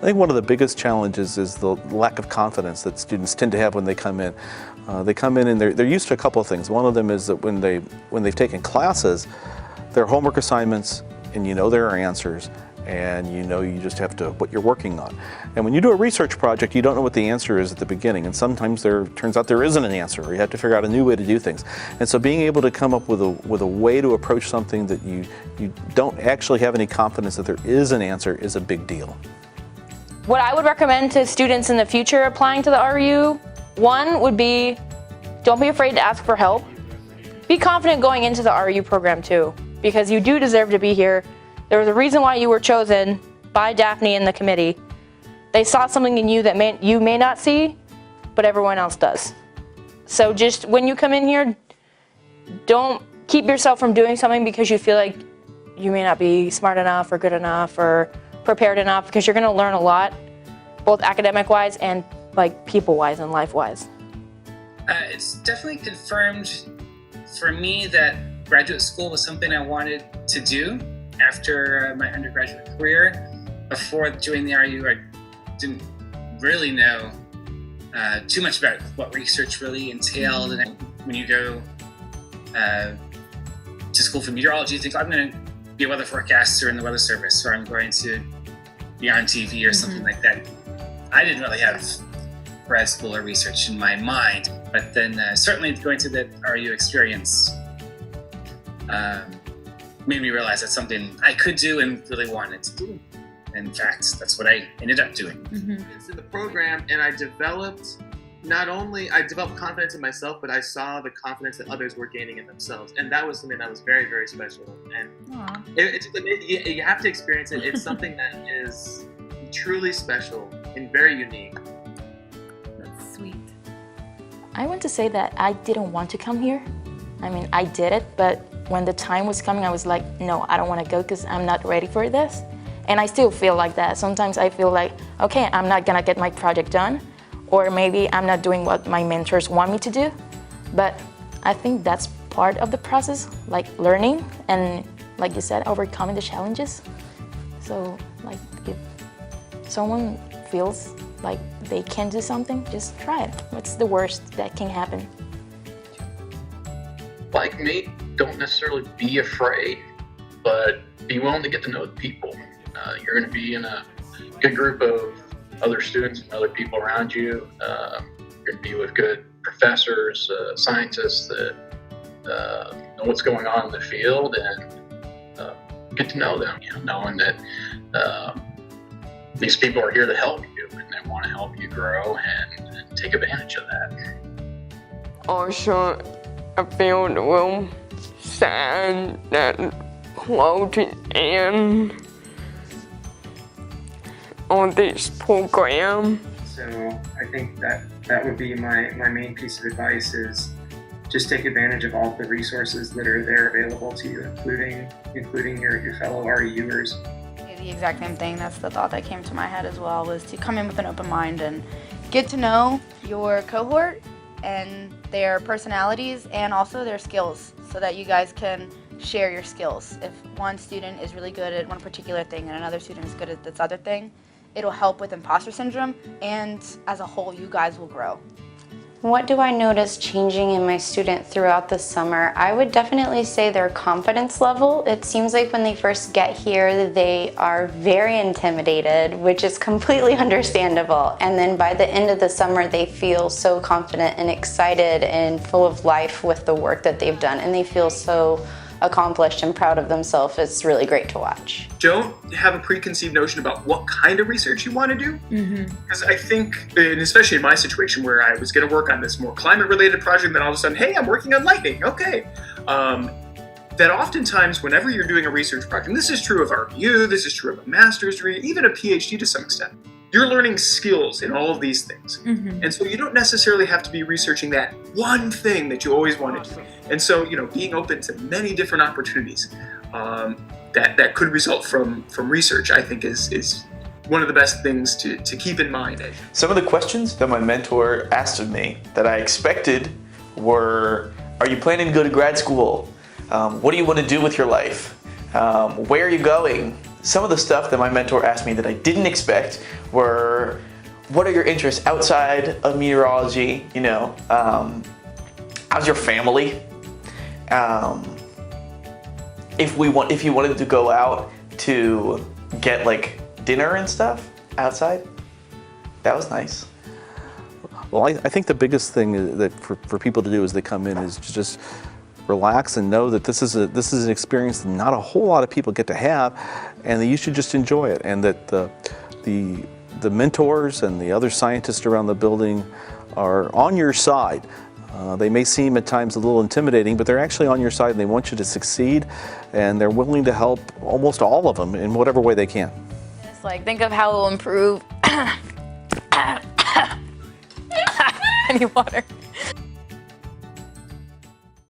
think one of the biggest challenges is the lack of confidence that students tend to have when they come in. They come in and they're used to a couple of things. One of them is that when they've taken classes, their homework assignments, and you know their answers, and you know you just have to what you're working on. And when you do a research project, you don't know what the answer is at the beginning, and sometimes turns out there isn't an answer, or you have to figure out a new way to do things. And so being able to come up with a way to approach something that you don't actually have any confidence that there is an answer is a big deal. What I would recommend to students in the future applying to the RU, one would be, don't be afraid to ask for help. Be confident going into the RU program too, because you do deserve to be here. There was a reason why you were chosen by Daphne and the committee. They saw something in you that you may not see, but everyone else does. So just when you come in here, don't keep yourself from doing something because you feel like you may not be smart enough or good enough or prepared enough, because you're going to learn a lot, both academic-wise and like people-wise and life-wise. It's definitely confirmed for me that graduate school was something I wanted to do after my undergraduate career. Before joining the RU, I didn't really know too much about what research really entailed. And when you go to school for meteorology, you think, I'm going to be a weather forecaster in the weather service, or I'm going to be on TV or something like that. I didn't really have grad school or research in my mind, but then certainly going to the RU experience made me realize that's something I could do and really wanted to do. In fact, that's what I ended up doing. It's in the program, and I developed confidence in myself, but I saw the confidence that others were gaining in themselves, and that was something that was very, very special. And you have to experience it. It's something that is truly special and very unique. That's sweet. I want to say that I didn't want to come here. I mean, I did it, but when the time was coming, I was like, no, I don't want to go because I'm not ready for this. And I still feel like that. Sometimes I feel like, okay, I'm not gonna get my project done, or maybe I'm not doing what my mentors want me to do. But I think that's part of the process, like learning and, like you said, overcoming the challenges. So, like, if someone feels like they can do something, just try it. What's the worst that can happen? Like me, don't necessarily be afraid, but be willing to get to know the people. You're going to be in a good group of other students and other people around you. You're going to be with good professors, scientists that know what's going on in the field, and get to know them, knowing that these people are here to help you, and they want to help you grow and take advantage of that. Also, I feel a little sad that closing in on this program. So I think that would be my main piece of advice, is just take advantage of all the resources that are there available to you, including your fellow RUers. The exact same thing. That's the thought that came to my head as well, was to come in with an open mind and get to know your cohort and their personalities and also their skills, so that you guys can share your skills. If one student is really good at one particular thing and another student is good at this other thing, it'll help with imposter syndrome, and as a whole, you guys will grow. What do I notice changing in my student throughout the summer? I would definitely say their confidence level. It seems like when they first get here, they are very intimidated, which is completely understandable. And then by the end of the summer, they feel so confident and excited and full of life with the work that they've done. And they feel so accomplished and proud of themselves. It's really great to watch. Don't have a preconceived notion about what kind of research you want to do. Because I think, and especially in my situation where I was going to work on this more climate-related project, and then all of a sudden, hey, I'm working on lightning, okay. That oftentimes, whenever you're doing a research project, and this is true of RU, this is true of a master's degree, even a PhD to some extent, you're learning skills in all of these things. And so you don't necessarily have to be researching that one thing that you always wanted to. And so, being open to many different opportunities that could result from research, I think is one of the best things to keep in mind. Some of the questions that my mentor asked of me that I expected were, are you planning to go to grad school? What do you want to do with your life? Where are you going? some of the stuff that my mentor asked me that I didn't expect were, what are your interests outside of meteorology? You know, how's your family? If you wanted to go out to get like dinner and stuff outside, that was nice. Well, I think the biggest thing that for people to do as they come in is to just relax and know that this is an experience that not a whole lot of people get to have, and that you should just enjoy it. And that the mentors and the other scientists around the building are on your side. They may seem at times a little intimidating, but they're actually on your side, and they want you to succeed, and they're willing to help almost all of them in whatever way they can. It's like, think of how it will improve. I need water.